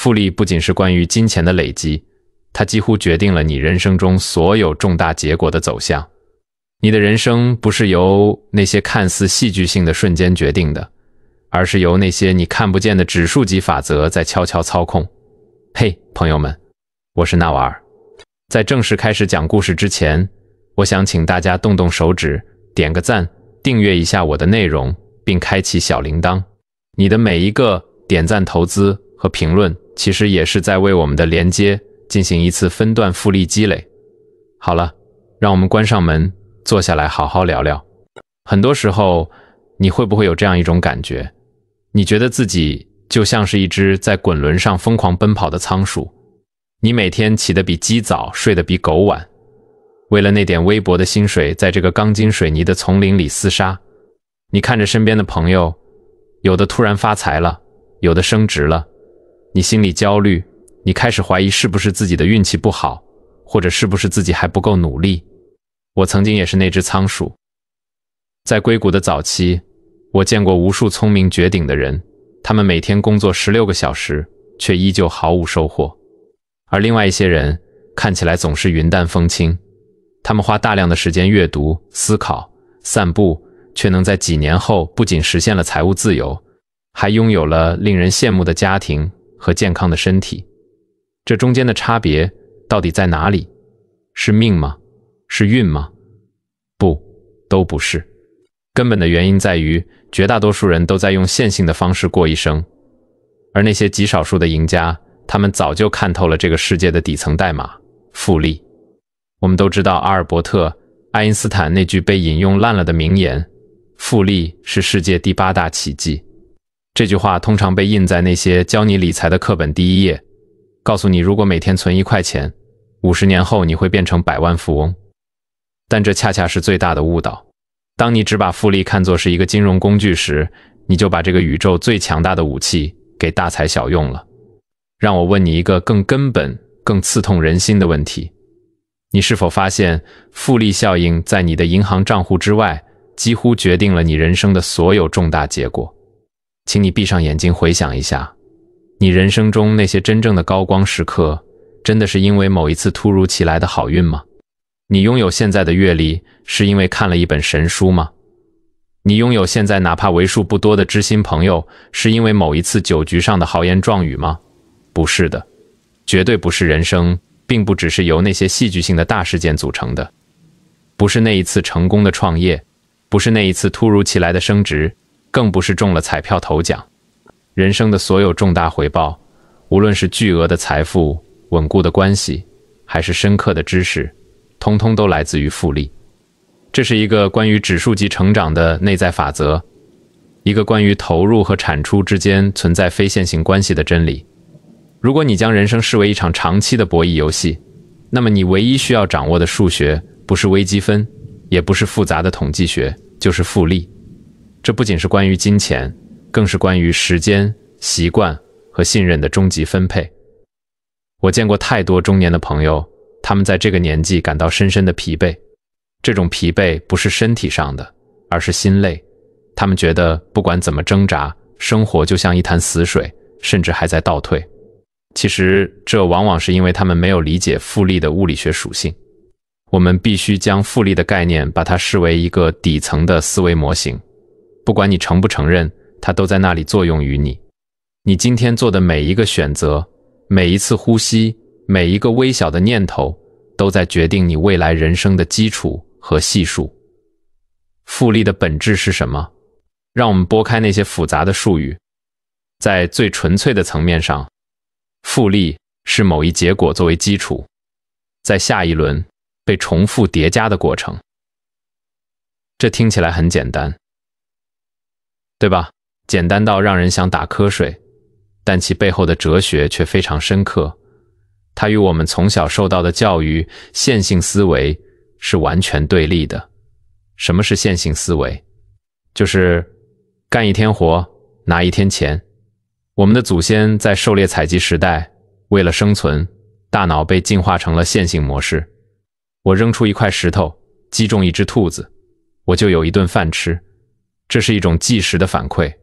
复利不仅是关于金钱的累积，它几乎决定了你人生中所有重大结果的走向。你的人生不是由那些看似戏剧性的瞬间决定的，而是由那些你看不见的指数级法则在悄悄操控。嘿，朋友们，我是纳瓦尔。在正式开始讲故事之前，我想请大家动动手指，点个赞，订阅一下我的内容，并开启小铃铛。你的每一个点赞、投资和评论，其实也是在为我们的连接进行一次分段复利积累。好了，让我们关上门，坐下来好好聊聊。很多时候，你会不会有这样一种感觉？你觉得自己就像是一只在滚轮上疯狂奔跑的仓鼠，你每天起得比鸡早，睡得比狗晚，为了那点微薄的薪水，在这个钢筋水泥的丛林里厮杀。你看着身边的朋友，有的突然发财了，有的升职了，你心里焦虑，你开始怀疑是不是自己的运气不好，或者是不是自己还不够努力。我曾经也是那只仓鼠。在硅谷的早期，我见过无数聪明绝顶的人，他们每天工作16个小时，却依旧毫无收获。而另外一些人看起来总是云淡风轻，他们花大量的时间阅读、思考、散步，却能在几年后不仅实现了财务自由，还拥有了令人羡慕的家庭和健康的身体。这中间的差别到底在哪里？是命吗？是运吗？不，都不是。根本的原因在于，绝大多数人都在用线性的方式过一生，而那些极少数的赢家，他们早就看透了这个世界的底层代码——复利。我们都知道阿尔伯特·爱因斯坦那句被引用烂了的名言：复利是世界第8大奇迹。这句话通常被印在那些教你理财的课本第1页，告诉你如果每天存1块钱，50年后你会变成百万富翁。但这恰恰是最大的误导。当你只把复利看作是一个金融工具时，你就把这个宇宙最强大的武器给大材小用了。让我问你一个更根本、更刺痛人心的问题：你是否发现复利效应在你的银行账户之外，几乎决定了你人生的所有重大结果？请你闭上眼睛回想一下，你人生中那些真正的高光时刻，真的是因为某一次突如其来的好运吗？你拥有现在的阅历，是因为看了一本神书吗？你拥有现在哪怕为数不多的知心朋友，是因为某一次酒局上的豪言壮语吗？不是的，绝对不是。人生并不只是由那些戏剧性的大事件组成的，不是那一次成功的创业，不是那一次突如其来的升职，更不是中了彩票头奖。人生的所有重大回报，无论是巨额的财富、稳固的关系，还是深刻的知识，通通都来自于复利。这是一个关于指数级成长的内在法则，一个关于投入和产出之间存在非线性关系的真理。如果你将人生视为一场长期的博弈游戏，那么你唯一需要掌握的数学，不是微积分，也不是复杂的统计学，就是复利。这不仅是关于金钱，更是关于时间、习惯和信任的终极分配。我见过太多中年的朋友，他们在这个年纪感到深深的疲惫。这种疲惫不是身体上的，而是心累。他们觉得不管怎么挣扎，生活就像一潭死水，甚至还在倒退。其实这往往是因为他们没有理解复利的物理学属性。我们必须将复利的概念把它视为一个底层的思维模型，不管你承不承认，它都在那里作用于你。你今天做的每一个选择，每一次呼吸，每一个微小的念头，都在决定你未来人生的基础和系数。复利的本质是什么？让我们拨开那些复杂的术语。在最纯粹的层面上，复利是某一结果作为基础，在下一轮被重复叠加的过程。这听起来很简单，对吧？简单到让人想打瞌睡，但其背后的哲学却非常深刻。它与我们从小受到的教育线性思维是完全对立的。什么是线性思维？就是干一天活，拿一天钱。我们的祖先在狩猎采集时代，为了生存，大脑被进化成了线性模式。我扔出一块石头，击中一只兔子，我就有一顿饭吃。这是一种即时的反馈。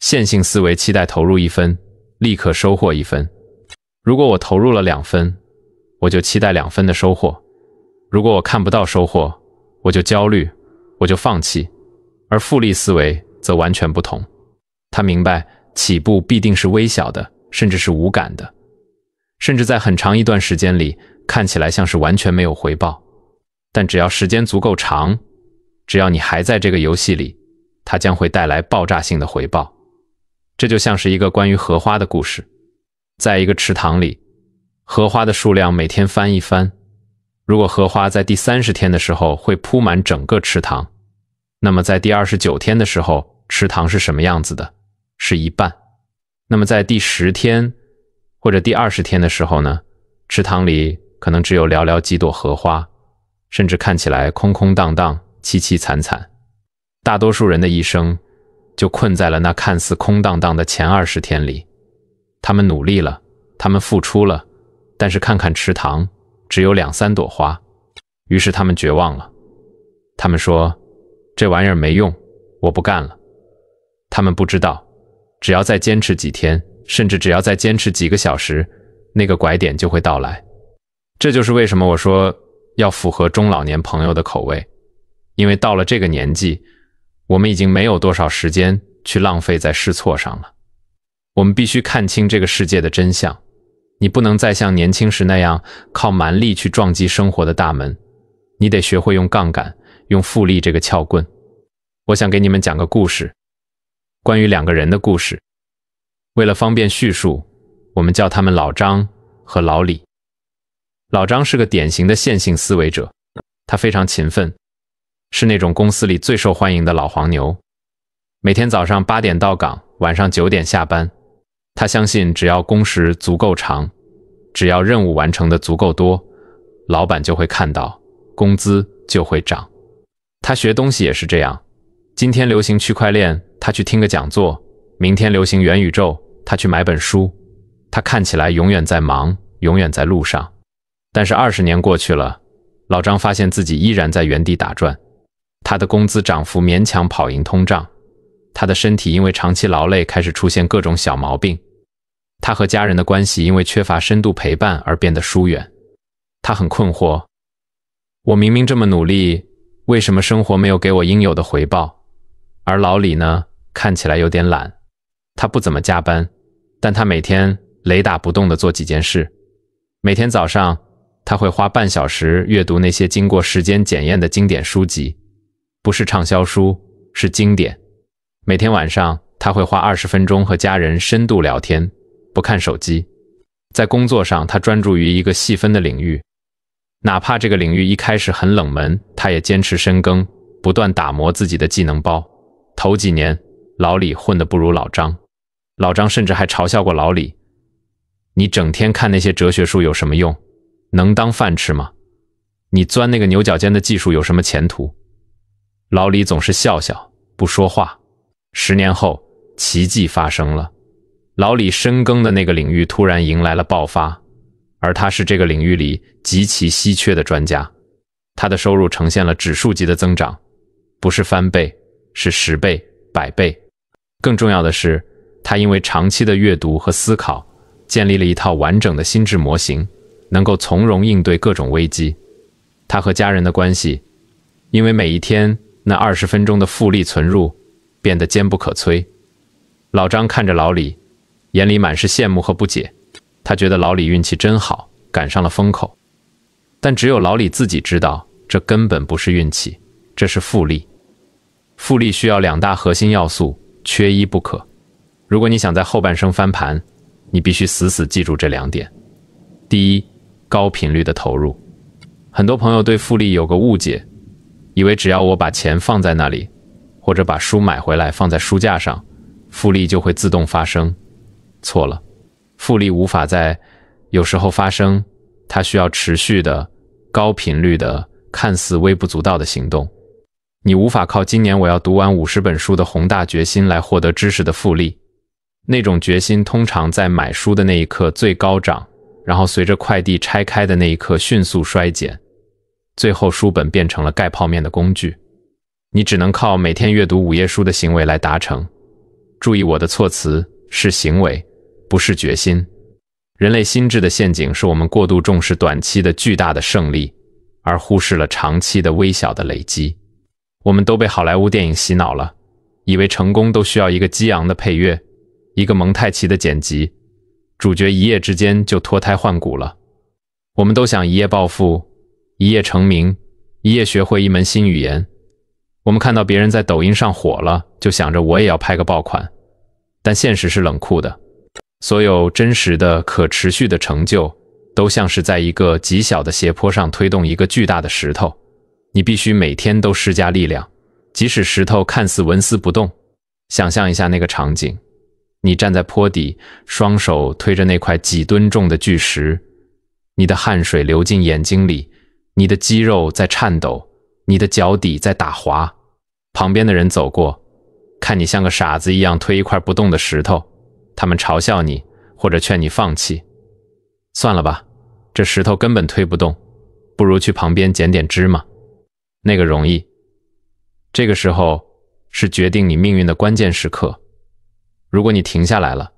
线性思维期待投入1分，立刻收获1分，如果我投入了2分，我就期待2分的收获；如果我看不到收获，我就焦虑，我就放弃。而复利思维则完全不同，他明白起步必定是微小的，甚至是无感的，甚至在很长一段时间里看起来像是完全没有回报。但只要时间足够长，只要你还在这个游戏里，它将会带来爆炸性的回报。这就像是一个关于荷花的故事。在一个池塘里，荷花的数量每天翻一番。如果荷花在第30天的时候会铺满整个池塘，那么在第29天的时候，池塘是什么样子的？是一半。那么在第10天或者第20天的时候呢？池塘里可能只有寥寥几朵荷花，甚至看起来空空荡荡、凄凄惨惨。大多数人的一生就困在了那看似空荡荡的前20天里。他们努力了，他们付出了，但是看看池塘，只有2、3朵花，于是他们绝望了。他们说，这玩意儿没用，我不干了。他们不知道，只要再坚持几天，甚至只要再坚持几个小时，那个拐点就会到来。这就是为什么我说要符合中老年朋友的口味，因为到了这个年纪，我们已经没有多少时间去浪费在试错上了。我们必须看清这个世界的真相，你不能再像年轻时那样靠蛮力去撞击生活的大门，你得学会用杠杆，用复利这个撬棍。我想给你们讲个故事，关于2个人的故事。为了方便叙述，我们叫他们老张和老李。老张是个典型的线性思维者，他非常勤奋，是那种公司里最受欢迎的老黄牛。每天早上8点到岗，晚上9点下班。他相信只要工时足够长，只要任务完成的足够多，老板就会看到，工资就会涨。他学东西也是这样，今天流行区块链，他去听个讲座；明天流行元宇宙，他去买本书。他看起来永远在忙，永远在路上。但是20年过去了，老张发现自己依然在原地打转。他的工资涨幅勉强跑赢通胀，他的身体因为长期劳累开始出现各种小毛病。他和家人的关系因为缺乏深度陪伴而变得疏远。他很困惑，我明明这么努力，为什么生活没有给我应有的回报？而老李呢，看起来有点懒，他不怎么加班，但他每天雷打不动地做几件事。每天早上，他会花半小时阅读那些经过时间检验的经典书籍，不是畅销书，是经典。每天晚上，他会花20分钟和家人深度聊天，不看手机。在工作上，他专注于一个细分的领域，哪怕这个领域一开始很冷门，他也坚持深耕，不断打磨自己的技能包。头几年，老李混得不如老张，老张甚至还嘲笑过老李，你整天看那些哲学书有什么用？能当饭吃吗？你钻那个牛角尖的技术有什么前途？老李总是笑笑，不说话。10年后，奇迹发生了，老李深耕的那个领域突然迎来了爆发，而他是这个领域里极其稀缺的专家。他的收入呈现了指数级的增长，不是翻倍，是10倍、100倍。更重要的是，他因为长期的阅读和思考，建立了一套完整的心智模型，能够从容应对各种危机。他和家人的关系，因为每一天那20分钟的复利存入，变得坚不可摧。老张看着老李，眼里满是羡慕和不解，他觉得老李运气真好，赶上了风口。但只有老李自己知道，这根本不是运气，这是复利。复利需要2大核心要素，缺一不可。如果你想在后半生翻盘，你必须死死记住这2点。第一，高频率的投入。很多朋友对复利有个误解，以为只要我把钱放在那里，或者把书买回来放在书架上，复利就会自动发生。错了，复利无法在有时候发生，它需要持续的、高频率的、看似微不足道的行动。你无法靠今年我要读完50本书的宏大决心来获得知识的复利。那种决心通常在买书的那一刻最高涨，然后随着快递拆开的那一刻迅速衰减，最后书本变成了盖泡面的工具。你只能靠每天阅读5页书的行为来达成。注意我的措辞，是行为，不是决心。人类心智的陷阱是我们过度重视短期的巨大的胜利，而忽视了长期的微小的累积。我们都被好莱坞电影洗脑了，以为成功都需要一个激昂的配乐，一个蒙太奇的剪辑，主角一夜之间就脱胎换骨了。我们都想一夜暴富，一夜成名，一夜学会一门新语言。我们看到别人在抖音上火了，就想着我也要拍个爆款。但现实是冷酷的，所有真实的可持续的成就都像是在一个极小的斜坡上推动一个巨大的石头，你必须每天都施加力量，即使石头看似纹丝不动。想象一下那个场景，你站在坡底，双手推着那块几吨重的巨石，你的汗水流进眼睛里，你的肌肉在颤抖，你的脚底在打滑。旁边的人走过，看你像个傻子一样推一块不动的石头，他们嘲笑你，或者劝你放弃。算了吧，这石头根本推不动，不如去旁边捡点芝麻。那个容易。这个时候是决定你命运的关键时刻。如果你停下来了，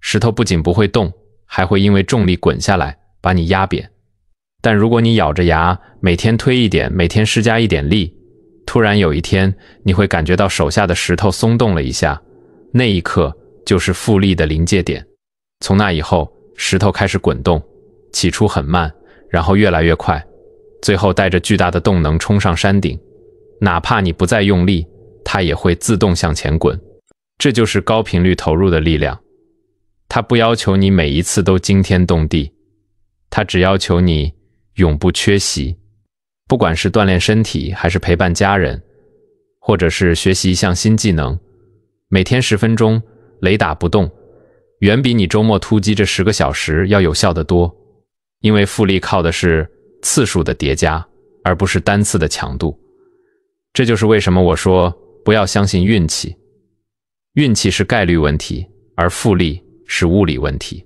石头不仅不会动，还会因为重力滚下来，把你压扁。但如果你咬着牙，每天推一点，每天施加一点力，突然有一天，你会感觉到手下的石头松动了一下，那一刻就是复利的临界点。从那以后，石头开始滚动，起初很慢，然后越来越快，最后带着巨大的动能冲上山顶。哪怕你不再用力，它也会自动向前滚。这就是高频率投入的力量。它不要求你每一次都惊天动地，它只要求你永不缺席。不管是锻炼身体，还是陪伴家人，或者是学习一项新技能，每天10分钟，雷打不动，远比你周末突击这10个小时要有效得多。因为复利靠的是次数的叠加，而不是单次的强度。这就是为什么我说不要相信运气。运气是概率问题，而复利是物理问题。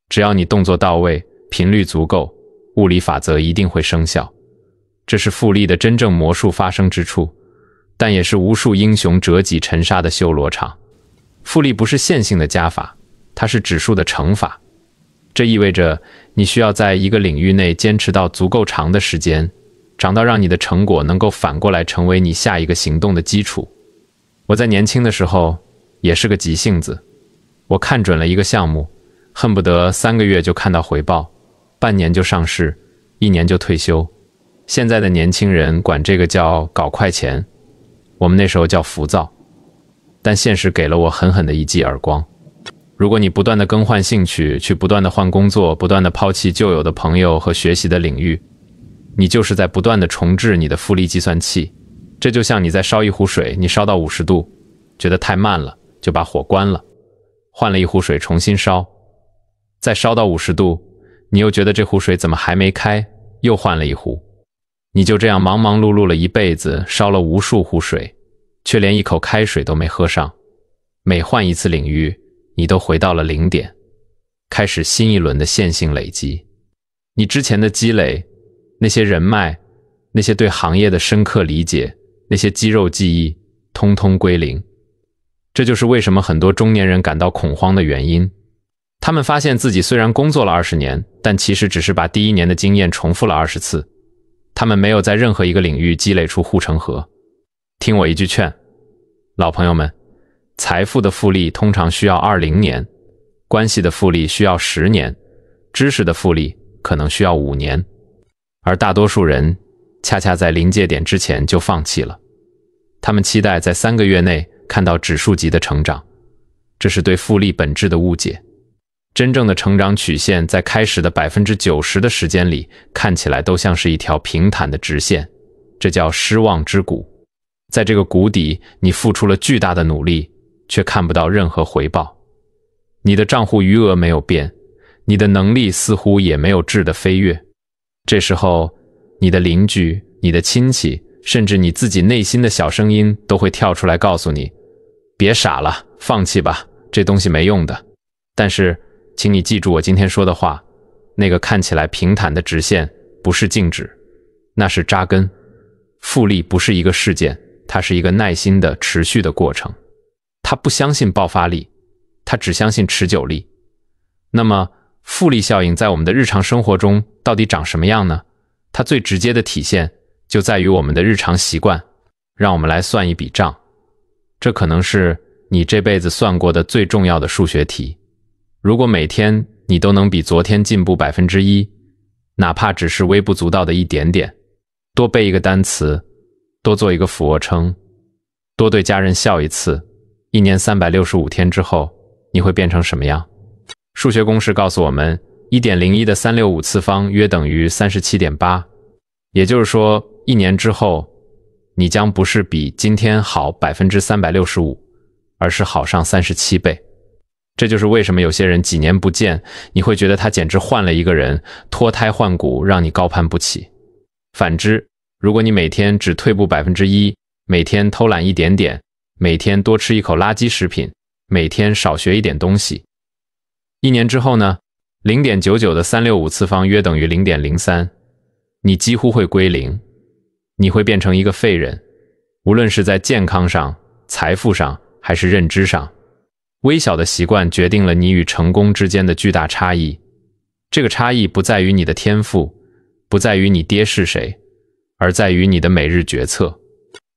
只要你动作到位，频率足够，物理法则一定会生效。这是复利的真正魔术发生之处，但也是无数英雄折戟沉沙的修罗场。复利不是线性的加法，它是指数的乘法。这意味着你需要在一个领域内坚持到足够长的时间，长到让你的成果能够反过来成为你下一个行动的基础。我在年轻的时候也是个急性子，我看准了一个项目，恨不得3个月就看到回报，半年就上市，1年就退休。现在的年轻人管这个叫搞快钱，我们那时候叫浮躁。但现实给了我狠狠的一记耳光。如果你不断的更换兴趣，去不断的换工作，不断的抛弃旧有的朋友和学习的领域，你就是在不断的重置你的复利计算器。这就像你在烧一壶水，你烧到50度，觉得太慢了，就把火关了，换了一壶水重新烧，再烧到50度，你又觉得这壶水怎么还没开，又换了一壶。你就这样忙忙碌碌了一辈子，烧了无数壶水，却连一口开水都没喝上。每换一次领域，你都回到了0点，开始新一轮的线性累积。你之前的积累，那些人脉，那些对行业的深刻理解，那些肌肉记忆，通通归零。这就是为什么很多中年人感到恐慌的原因。他们发现自己虽然工作了20年，但其实只是把第1年的经验重复了20次。他们没有在任何一个领域积累出护城河。听我一句劝，老朋友们，财富的复利通常需要20年，关系的复利需要10年，知识的复利可能需要5年。而大多数人恰恰在临界点之前就放弃了。他们期待在3个月内看到指数级的成长，这是对复利本质的误解。真正的成长曲线在开始的90%的时间里，看起来都像是一条平坦的直线，这叫失望之谷。在这个谷底，你付出了巨大的努力，却看不到任何回报。你的账户余额没有变，你的能力似乎也没有质的飞跃。这时候，你的邻居、你的亲戚，甚至你自己内心的小声音都会跳出来告诉你，别傻了，放弃吧，这东西没用的。但是请你记住我今天说的话，那个看起来平坦的直线不是静止，那是扎根。复利不是一个事件，它是一个耐心的持续的过程。它不相信爆发力，它只相信持久力。那么复利效应在我们的日常生活中到底长什么样呢？它最直接的体现就在于我们的日常习惯。让我们来算一笔账，这可能是你这辈子算过的最重要的数学题。如果每天你都能比昨天进步1%，哪怕只是微不足道的一点点，多背一个单词，多做一个俯卧撑，多对家人笑一次，一年365天之后，你会变成什么样？数学公式告诉我们 1.01 的365次方约等于 37.8， 也就是说一年之后你将不是比今天好 365%， 而是好上37倍。这就是为什么有些人几年不见，你会觉得他简直换了一个人，脱胎换骨，让你高攀不起。反之，如果你每天只退步 1%， 每天偷懒一点点，每天多吃一口垃圾食品，每天少学一点东西，一年之后呢 0.99 的365次方约等于 0.03， 你几乎会归零，你会变成一个废人，无论是在健康上、财富上还是认知上。微小的习惯决定了你与成功之间的巨大差异。这个差异不在于你的天赋，不在于你爹是谁，而在于你的每日决策。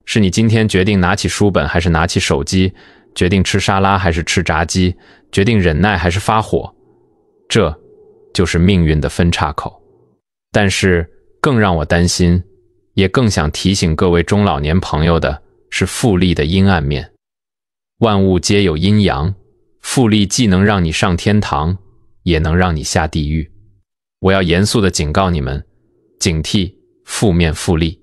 是你今天决定拿起书本还是拿起手机，决定吃沙拉还是吃炸鸡，决定忍耐还是发火，这就是命运的分岔口。但是更让我担心，也更想提醒各位中老年朋友的是复利的阴暗面。万物皆有阴阳，复利既能让你上天堂，也能让你下地狱。我要严肃地警告你们，警惕负面复利。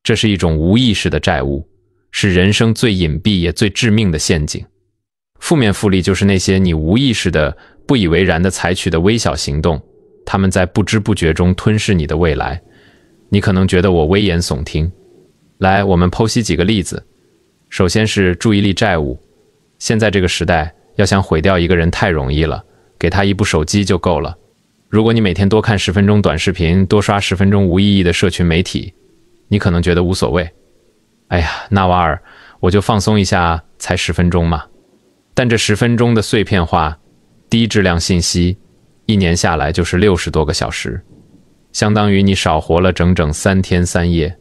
这是一种无意识的债务，是人生最隐蔽也最致命的陷阱。负面复利就是那些你无意识的、不以为然地采取的微小行动，他们在不知不觉中吞噬你的未来。你可能觉得我危言耸听，来，我们剖析几个例子。首先是注意力债务。现在这个时代，要想毁掉一个人太容易了，给他一部手机就够了。如果你每天多看10分钟短视频，多刷10分钟无意义的社群媒体，你可能觉得无所谓。哎呀，纳瓦尔，我就放松一下，才10分钟嘛。但这10分钟的碎片化、低质量信息，一年下来就是60多个小时，相当于你少活了整整3天3夜。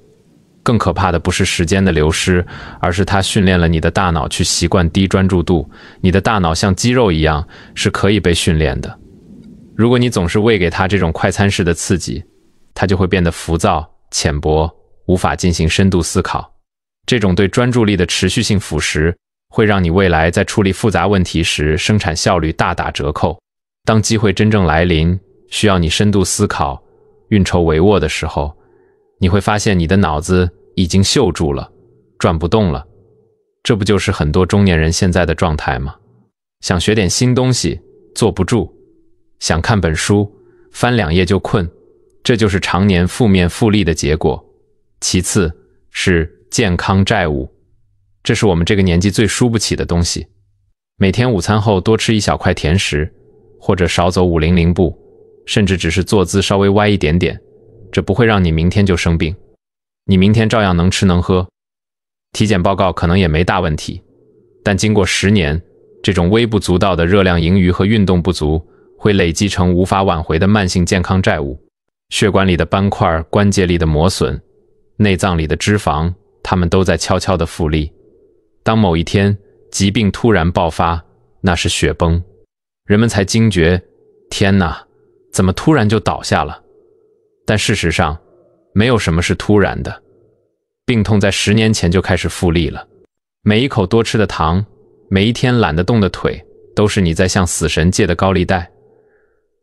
更可怕的不是时间的流失，而是它训练了你的大脑去习惯低专注度。你的大脑像肌肉一样，是可以被训练的。如果你总是喂给它这种快餐式的刺激，它就会变得浮躁、浅薄，无法进行深度思考。这种对专注力的持续性腐蚀，会让你未来在处理复杂问题时生产效率大打折扣。当机会真正来临，需要你深度思考、运筹帷幄的时候，你会发现你的脑子已经锈住了，转不动了。这不就是很多中年人现在的状态吗？想学点新东西，坐不住；想看本书，翻2页就困。这就是常年负面复利的结果。其次是健康债务，这是我们这个年纪最输不起的东西。每天午餐后多吃一小块甜食，或者少走500步，甚至只是坐姿稍微歪一点点，这不会让你明天就生病，你明天照样能吃能喝，体检报告可能也没大问题。但经过10年，这种微不足道的热量盈余和运动不足，会累积成无法挽回的慢性健康债务。血管里的斑块、关节里的磨损、内脏里的脂肪，它们都在悄悄地复利。当某一天疾病突然爆发，那是雪崩，人们才惊觉，天哪，怎么突然就倒下了？但事实上，没有什么是突然的。病痛在10年前就开始复利了。每一口多吃的糖，每一天懒得动的腿，都是你在向死神借的高利贷。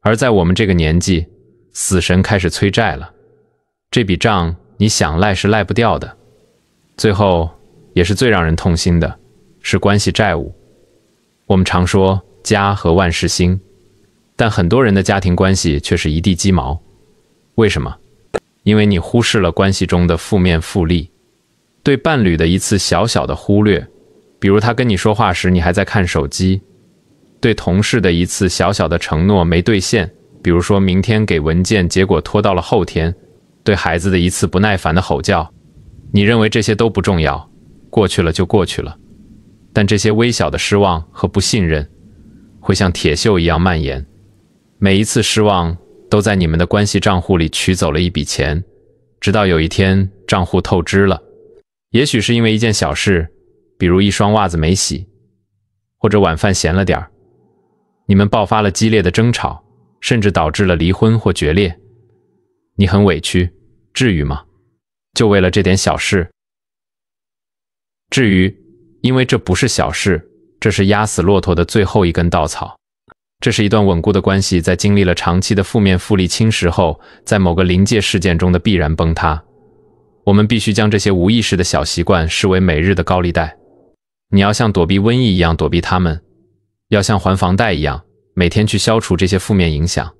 而在我们这个年纪，死神开始催债了，这笔账你想赖是赖不掉的。最后，也是最让人痛心的，是关系债务。我们常说家和万事兴，但很多人的家庭关系却是一地鸡毛。为什么？因为你忽视了关系中的负面复利。对伴侣的一次小小的忽略，比如他跟你说话时你还在看手机；对同事的一次小小的承诺没兑现，比如说明天给文件，结果拖到了后天；对孩子的一次不耐烦的吼叫，你认为这些都不重要，过去了就过去了。但这些微小的失望和不信任，会像铁锈一样蔓延。每一次失望都在你们的关系账户里取走了一笔钱，直到有一天账户透支了。也许是因为一件小事，比如一双袜子没洗，或者晚饭咸了点儿，你们爆发了激烈的争吵，甚至导致了离婚或决裂。你很委屈，至于吗？就为了这点小事？至于，因为这不是小事，这是压死骆驼的最后一根稻草。这是一段稳固的关系在经历了长期的负面复利侵蚀后，在某个临界事件中的必然崩塌。我们必须将这些无意识的小习惯视为每日的高利贷。你要像躲避瘟疫一样躲避它们，要像还房贷一样，每天去消除这些负面影响。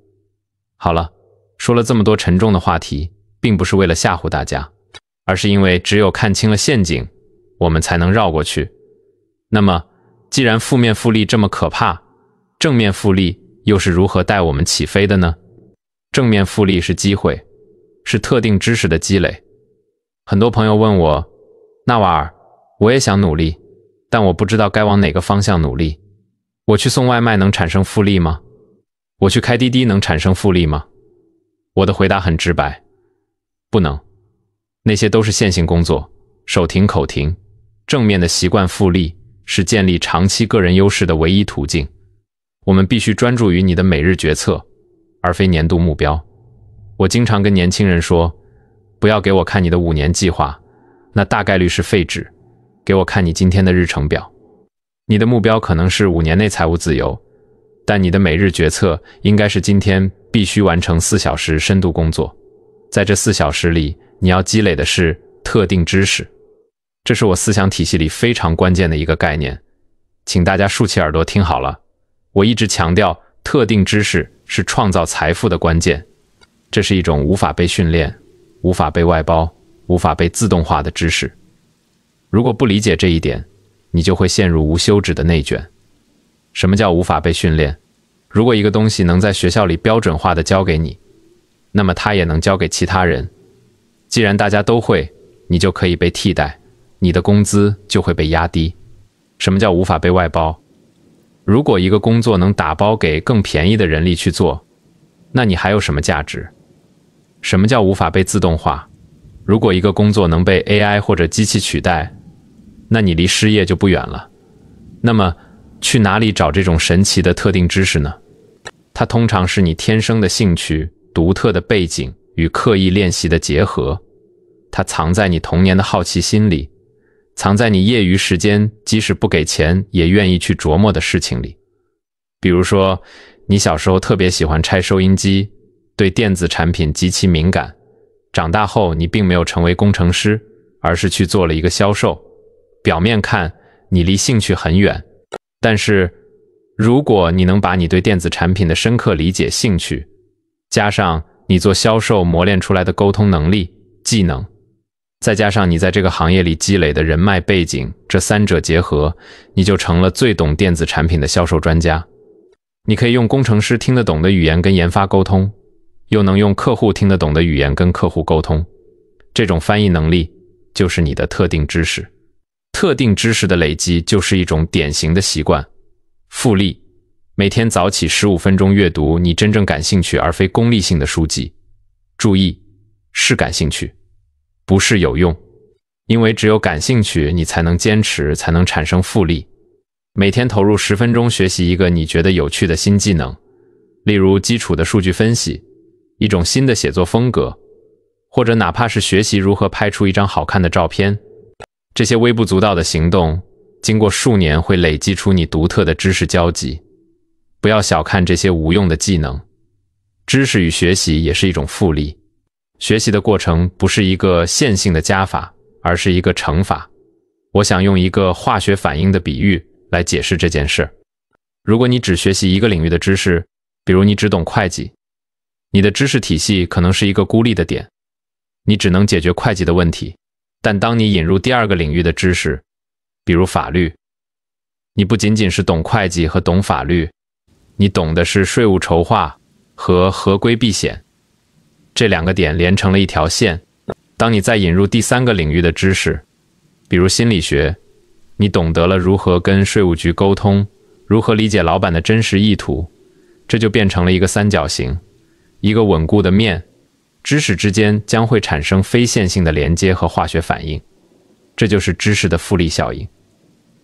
好了，说了这么多沉重的话题，并不是为了吓唬大家，而是因为只有看清了陷阱，我们才能绕过去。那么，既然负面复利这么可怕，正面复利又是如何带我们起飞的呢？正面复利是机会，是特定知识的积累。很多朋友问我，纳瓦尔，我也想努力，但我不知道该往哪个方向努力。我去送外卖能产生复利吗？我去开滴滴能产生复利吗？我的回答很直白，不能。那些都是线性工作，手停口停。正面的习惯复利是建立长期个人优势的唯一途径。我们必须专注于你的每日决策，而非年度目标。我经常跟年轻人说，不要给我看你的5年计划，那大概率是废纸。给我看你今天的日程表。你的目标可能是5年内财务自由，但你的每日决策应该是今天必须完成4小时深度工作。在这4小时里，你要积累的是特定知识。这是我思想体系里非常关键的一个概念，请大家竖起耳朵听好了。我一直强调，特定知识是创造财富的关键。这是一种无法被训练、无法被外包、无法被自动化的知识。如果不理解这一点，你就会陷入无休止的内卷。什么叫无法被训练？如果一个东西能在学校里标准化的教给你，那么它也能教给其他人。既然大家都会，你就可以被替代，你的工资就会被压低。什么叫无法被外包？如果一个工作能打包给更便宜的人力去做，那你还有什么价值？什么叫无法被自动化？如果一个工作能被 AI 或者机器取代，那你离失业就不远了。那么，去哪里找这种神奇的特定知识呢？它通常是你天生的兴趣、独特的背景与刻意练习的结合。它藏在你童年的好奇心里，藏在你业余时间即使不给钱也愿意去琢磨的事情里。比如说，你小时候特别喜欢拆收音机，对电子产品极其敏感，长大后你并没有成为工程师，而是去做了一个销售。表面看，你离兴趣很远，但是如果你能把你对电子产品的深刻理解、兴趣，加上你做销售磨练出来的沟通能力、技能，再加上你在这个行业里积累的人脉背景，这3者结合，你就成了最懂电子产品的销售专家。你可以用工程师听得懂的语言跟研发沟通，又能用客户听得懂的语言跟客户沟通。这种翻译能力就是你的特定知识。特定知识的累积就是一种典型的习惯。复利，每天早起15分钟阅读你真正感兴趣而非功利性的书籍。注意，是感兴趣，不是有用。因为只有感兴趣，你才能坚持，才能产生复利。每天投入10分钟学习一个你觉得有趣的新技能，例如基础的数据分析，一种新的写作风格，或者哪怕是学习如何拍出一张好看的照片。这些微不足道的行动，经过数年会累积出你独特的知识交集。不要小看这些无用的技能，知识与学习也是一种复利。学习的过程不是一个线性的加法，而是一个乘法。我想用一个化学反应的比喻来解释这件事。如果你只学习一个领域的知识，比如你只懂会计，你的知识体系可能是一个孤立的点，你只能解决会计的问题。但当你引入第2个领域的知识，比如法律，你不仅仅是懂会计和懂法律，你懂的是税务筹划和合规避险。这2个点连成了一条线。当你再引入第3个领域的知识，比如心理学，你懂得了如何跟税务局沟通，如何理解老板的真实意图，这就变成了一个三角形，一个稳固的面，知识之间将会产生非线性的连接和化学反应，这就是知识的复利效应。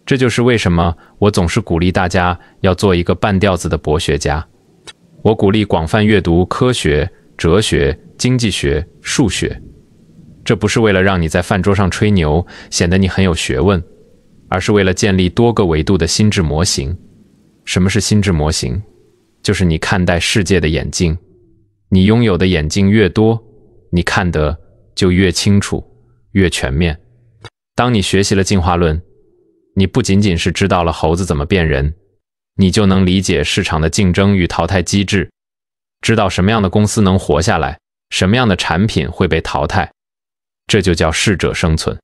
这就是为什么我总是鼓励大家要做一个半吊子的博学家。我鼓励广泛阅读科学、哲学、经济学、数学，这不是为了让你在饭桌上吹牛，显得你很有学问，而是为了建立多个维度的心智模型。什么是心智模型？就是你看待世界的眼镜。你拥有的眼镜越多，你看得就越清楚、越全面。当你学习了进化论，你不仅仅是知道了猴子怎么变人，你就能理解市场的竞争与淘汰机制，知道什么样的公司能活下来，什么样的产品会被淘汰。这就叫适者生存。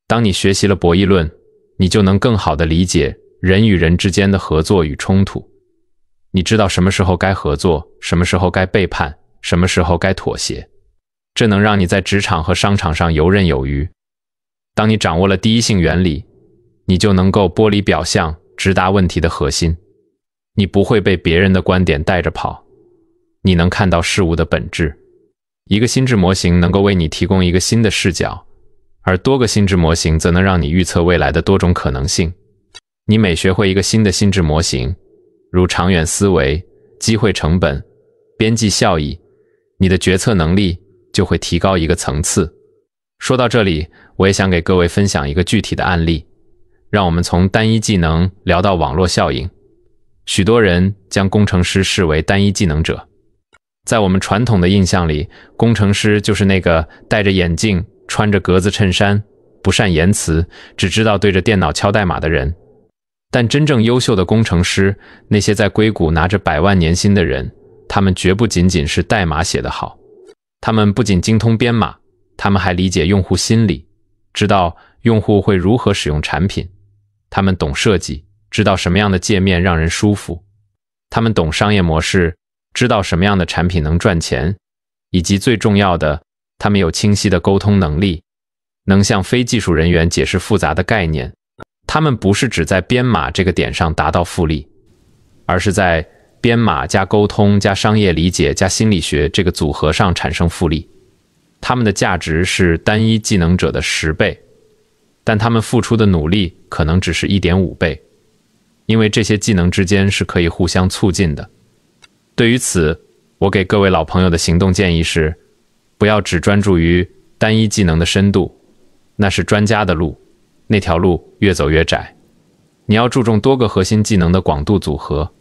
当你学习了博弈论，你就能更好地理解人与人之间的合作与冲突。你知道什么时候该合作，什么时候该背叛，什么时候该妥协。这能让你在职场和商场上游刃有余。当你掌握了第一性原理，你就能够剥离表象，直达问题的核心。你不会被别人的观点带着跑，你能看到事物的本质。一个心智模型能够为你提供一个新的视角，而多个心智模型则能让你预测未来的多种可能性。你每学会一个新的心智模型，如长远思维、机会成本、边际效益，你的决策能力就会提高一个层次。说到这里，我也想给各位分享一个具体的案例，让我们从单一技能聊到网络效应。许多人将工程师视为单一技能者。在我们传统的印象里，工程师就是那个戴着眼镜、穿着格子衬衫、不善言辞、只知道对着电脑敲代码的人。但真正优秀的工程师，那些在硅谷拿着100万年薪的人，他们绝不仅仅是代码写得好，他们不仅精通编码，他们还理解用户心理，知道用户会如何使用产品，他们懂设计，知道什么样的界面让人舒服，他们懂商业模式，知道什么样的产品能赚钱，以及最重要的，他们有清晰的沟通能力，能向非技术人员解释复杂的概念。他们不是只在编码这个点上达到复利，而是在编码加沟通加商业理解加心理学这个组合上产生复利。他们的价值是单一技能者的10倍，但他们付出的努力可能只是1.5倍，因为这些技能之间是可以互相促进的。对于此，我给各位老朋友的行动建议是，不要只专注于单一技能的深度，那是专家的路，那条路越走越窄。你要注重多个核心技能的广度组合，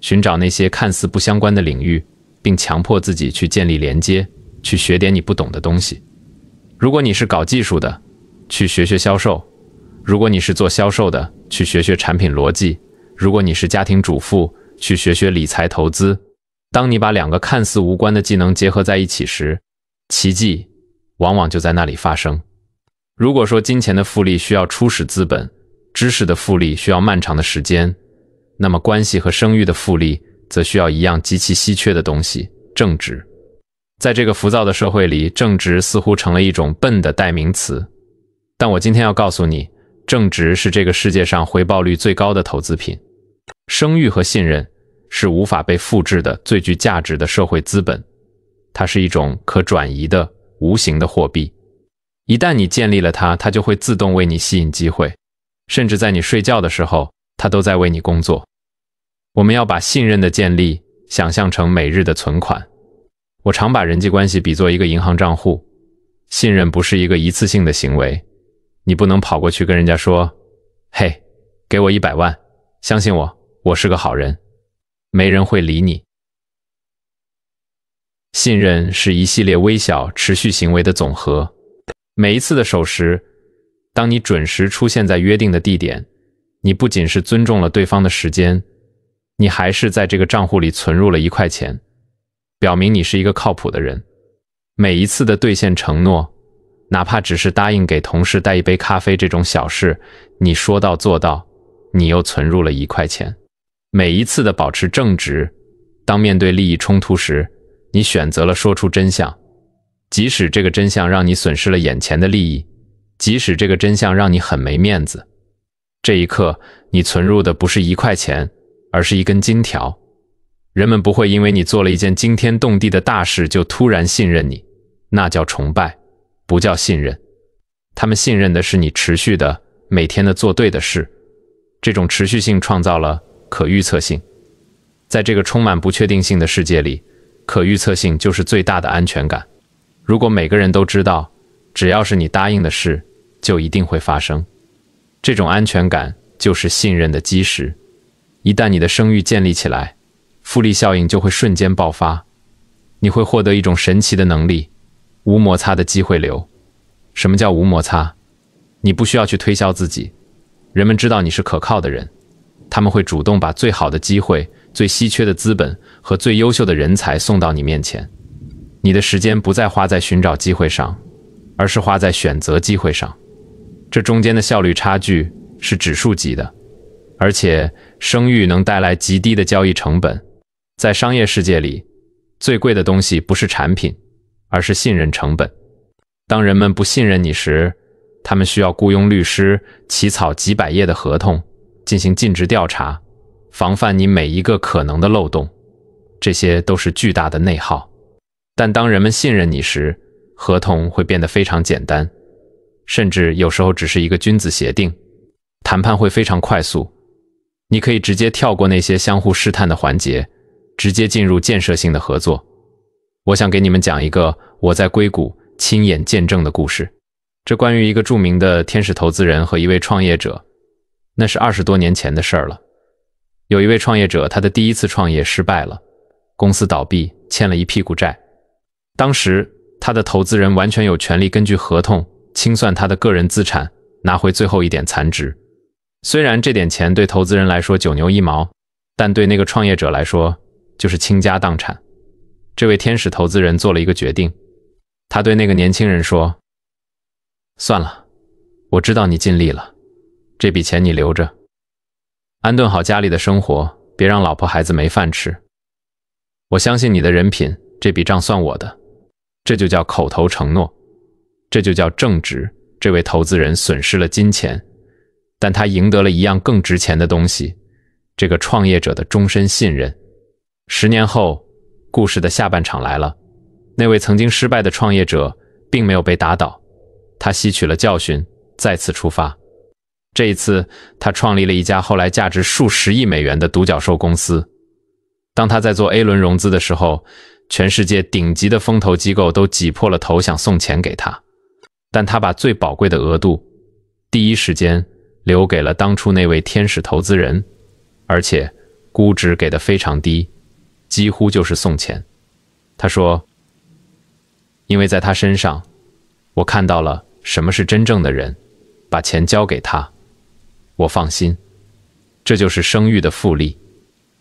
寻找那些看似不相关的领域，并强迫自己去建立连接，去学点你不懂的东西。如果你是搞技术的，去学学销售；如果你是做销售的，去学学产品逻辑；如果你是家庭主妇，去学学理财投资。当你把2个看似无关的技能结合在一起时，奇迹往往就在那里发生。如果说金钱的复利需要初始资本，知识的复利需要漫长的时间，那么关系和声誉的复利则需要一样极其稀缺的东西——正直。在这个浮躁的社会里，正直似乎成了一种笨的代名词。但我今天要告诉你，正直是这个世界上回报率最高的投资品。声誉和信任是无法被复制的最具价值的社会资本，它是一种可转移的无形的货币。一旦你建立了它，它就会自动为你吸引机会，甚至在你睡觉的时候，它都在为你工作。我们要把信任的建立想象成每日的存款。我常把人际关系比作一个银行账户，信任不是一个一次性的行为，你不能跑过去跟人家说，嘿，给我100万，相信我，我是个好人。没人会理你。信任是一系列微小持续行为的总和。每一次的守时，当你准时出现在约定的地点，你不仅是尊重了对方的时间，你还是在这个账户里存入了1块钱，表明你是一个靠谱的人。每一次的兑现承诺，哪怕只是答应给同事带一杯咖啡这种小事，你说到做到，你又存入了1块钱。每一次的保持正直，当面对利益冲突时，你选择了说出真相，即使这个真相让你损失了眼前的利益，即使这个真相让你很没面子，这一刻你存入的不是1块钱，而是一根金条。人们不会因为你做了一件惊天动地的大事就突然信任你，那叫崇拜，不叫信任。他们信任的是你持续的每天的做对的事，这种持续性创造了可预测性。在这个充满不确定性的世界里，可预测性就是最大的安全感。如果每个人都知道，只要是你答应的事，就一定会发生。这种安全感就是信任的基石。一旦你的声誉建立起来，复利效应就会瞬间爆发。你会获得一种神奇的能力，无摩擦的机会流。什么叫无摩擦？你不需要去推销自己，人们知道你是可靠的人，他们会主动把最好的机会、最稀缺的资本和最优秀的人才送到你面前。你的时间不再花在寻找机会上，而是花在选择机会上。这中间的效率差距是指数级的，而且声誉能带来极低的交易成本。在商业世界里，最贵的东西不是产品，而是信任成本。当人们不信任你时，他们需要雇佣律师起草几百页的合同，进行尽职调查，防范你每一个可能的漏洞。这些都是巨大的内耗。但当人们信任你时，合同会变得非常简单，甚至有时候只是一个君子协定。谈判会非常快速，你可以直接跳过那些相互试探的环节，直接进入建设性的合作。我想给你们讲一个我在硅谷亲眼见证的故事。这关于一个著名的天使投资人和一位创业者，那是20多年前的事儿了。有一位创业者，他的第一次创业失败了，公司倒闭，欠了一屁股债。当时他的投资人完全有权利根据合同清算他的个人资产，拿回最后一点残值。虽然这点钱对投资人来说九牛一毛，但对那个创业者来说就是倾家荡产。这位天使投资人做了一个决定，他对那个年轻人说：算了，我知道你尽力了，这笔钱你留着，安顿好家里的生活，别让老婆孩子没饭吃。我相信你的人品，这笔账算我的。这就叫口头承诺，这就叫正直。这位投资人损失了金钱，但他赢得了一样更值钱的东西，这个创业者的终身信任。10年后，故事的下半场来了。那位曾经失败的创业者并没有被打倒，他吸取了教训，再次出发。这一次，他创立了一家后来价值数十亿美元的独角兽公司。当他在做 A 轮融资的时候，全世界顶级的风投机构都挤破了头想送钱给他，但他把最宝贵的额度第一时间留给了当初那位天使投资人，而且估值给得非常低，几乎就是送钱。他说，因为在他身上，我看到了什么是真正的人，把钱交给他，我放心。这就是声誉的复利。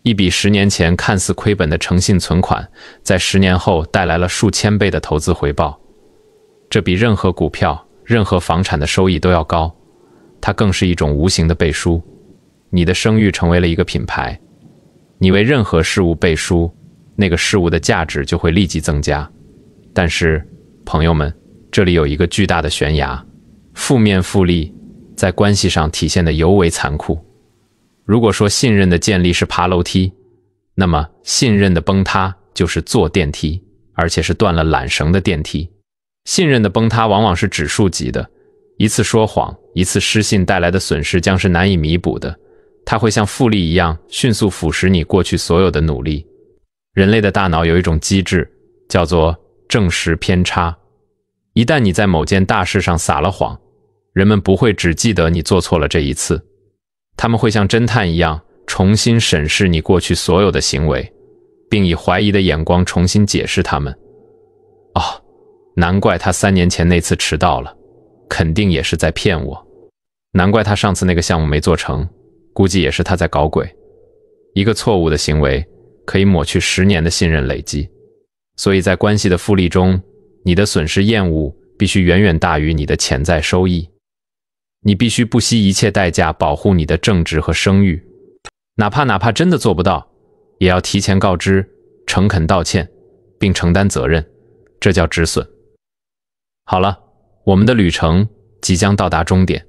一笔10年前看似亏本的诚信存款，在10年后带来了数千倍的投资回报。这比任何股票、任何房产的收益都要高。它更是一种无形的背书。你的声誉成为了一个品牌，你为任何事物背书，那个事物的价值就会立即增加。但是，朋友们，这里有一个巨大的悬崖，负面复利在关系上体现得尤为残酷。如果说信任的建立是爬楼梯，那么信任的崩塌就是坐电梯，而且是断了缆绳的电梯。信任的崩塌往往是指数级的，一次说谎，一次失信带来的损失将是难以弥补的，它会像复利一样迅速腐蚀你过去所有的努力。人类的大脑有一种机制，叫做证实偏差。一旦你在某件大事上撒了谎，人们不会只记得你做错了这一次，他们会像侦探一样重新审视你过去所有的行为，并以怀疑的眼光重新解释他们。哦，难怪他3年前那次迟到了，肯定也是在骗我。难怪他上次那个项目没做成，估计也是他在搞鬼。一个错误的行为可以抹去10年的信任累积。所以在关系的复利中，你的损失厌恶必须远远大于你的潜在收益。你必须不惜一切代价保护你的正直和声誉，哪怕真的做不到，也要提前告知，诚恳道歉，并承担责任，这叫止损。好了，我们的旅程即将到达终点。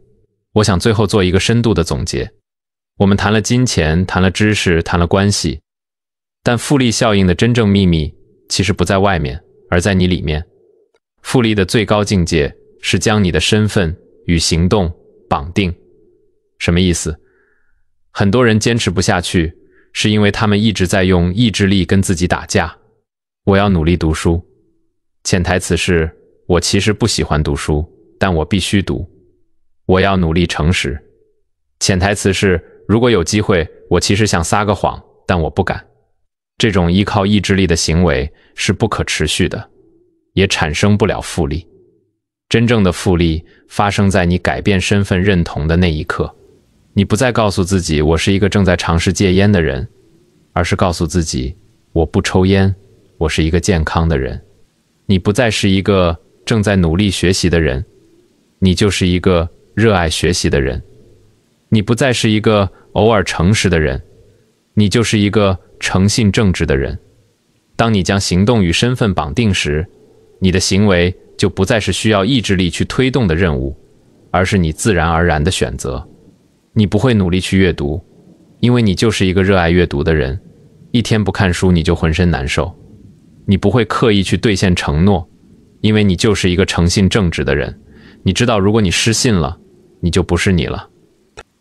我想最后做一个深度的总结。我们谈了金钱，谈了知识，谈了关系。但复利效应的真正秘密其实不在外面，而在你里面。复利的最高境界是将你的身份与行动绑定。什么意思？很多人坚持不下去，是因为他们一直在用意志力跟自己打架。我要努力读书，潜台词是我其实不喜欢读书，但我必须读。我要努力诚实，潜台词是如果有机会，我其实想撒个谎，但我不敢。这种依靠意志力的行为是不可持续的，也产生不了复利。真正的复利发生在你改变身份认同的那一刻。你不再告诉自己我是一个正在尝试戒烟的人，而是告诉自己我不抽烟，我是一个健康的人。你不再是一个正在努力学习的人，你就是一个热爱学习的人。你不再是一个偶尔诚实的人，你就是一个诚信正直的人。当你将行动与身份绑定时，你的行为就不再是需要意志力去推动的任务，而是你自然而然的选择。你不会努力去阅读，因为你就是一个热爱阅读的人。一天不看书你就浑身难受。你不会刻意去兑现承诺，因为你就是一个诚信正直的人。你知道如果你失信了，你就不是你了。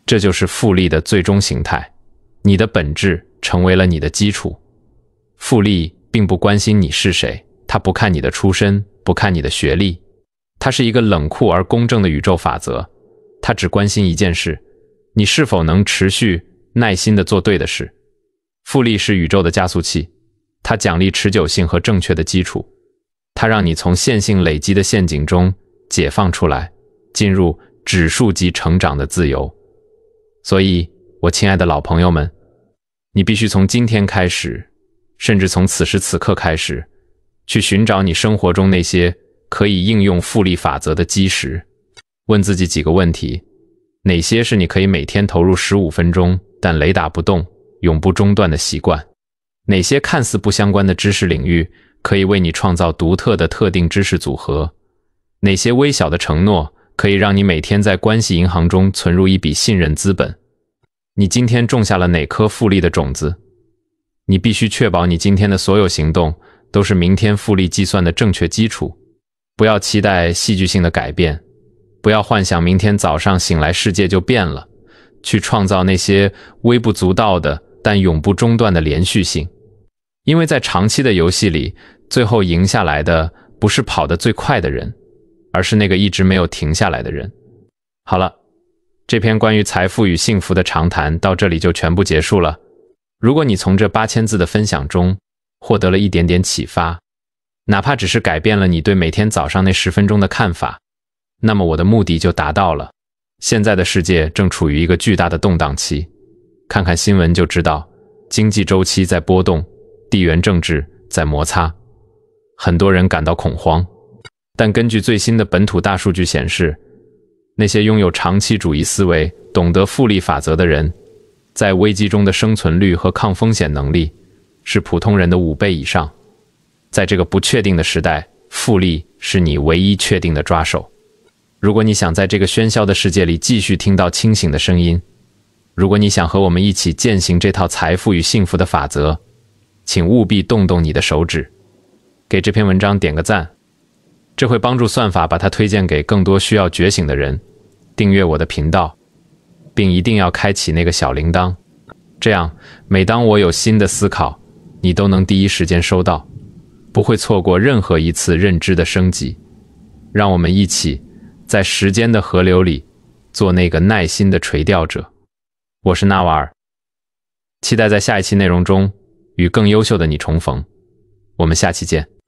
这就是复利的最终形态，你的本质成为了你的基础。复利并不关心你是谁，它不看你的出身，不看你的学历，它是一个冷酷而公正的宇宙法则。它只关心一件事，你是否能持续耐心地做对的事。复利是宇宙的加速器，它奖励持久性和正确的基础，它让你从线性累积的陷阱中解放出来，进入指数级成长的自由。所以，我亲爱的老朋友们，你必须从今天开始，甚至从此时此刻开始，去寻找你生活中那些可以应用复利法则的基石。问自己几个问题：哪些是你可以每天投入15分钟，但雷打不动，永不中断的习惯？哪些看似不相关的知识领域可以为你创造独特的特定知识组合？哪些微小的承诺可以让你每天在关系银行中存入一笔信任资本？你今天种下了哪颗复利的种子？你必须确保你今天的所有行动都是明天复利计算的正确基础。不要期待戏剧性的改变，不要幻想明天早上醒来世界就变了，去创造那些微不足道的但永不中断的连续性。因为在长期的游戏里，最后赢下来的不是跑得最快的人，而是那个一直没有停下来的人。好了，这篇关于财富与幸福的长谈到这里就全部结束了。如果你从这8000字的分享中获得了一点点启发，哪怕只是改变了你对每天早上那10分钟的看法，那么我的目的就达到了。现在的世界正处于一个巨大的动荡期，看看新闻就知道，经济周期在波动，地缘政治在摩擦，很多人感到恐慌。但根据最新的本土大数据显示，那些拥有长期主义思维、懂得复利法则的人，在危机中的生存率和抗风险能力是普通人的5倍以上。在这个不确定的时代，复利是你唯一确定的抓手。如果你想在这个喧嚣的世界里继续听到清醒的声音，如果你想和我们一起践行这套财富与幸福的法则，请务必动动你的手指，给这篇文章点个赞，这会帮助算法把它推荐给更多需要觉醒的人。订阅我的频道，并一定要开启那个小铃铛，这样每当我有新的思考，你都能第一时间收到，不会错过任何一次认知的升级。让我们一起在时间的河流里做那个耐心的垂钓者。我是纳瓦尔，期待在下一期内容中与更优秀的你重逢。我们下期见。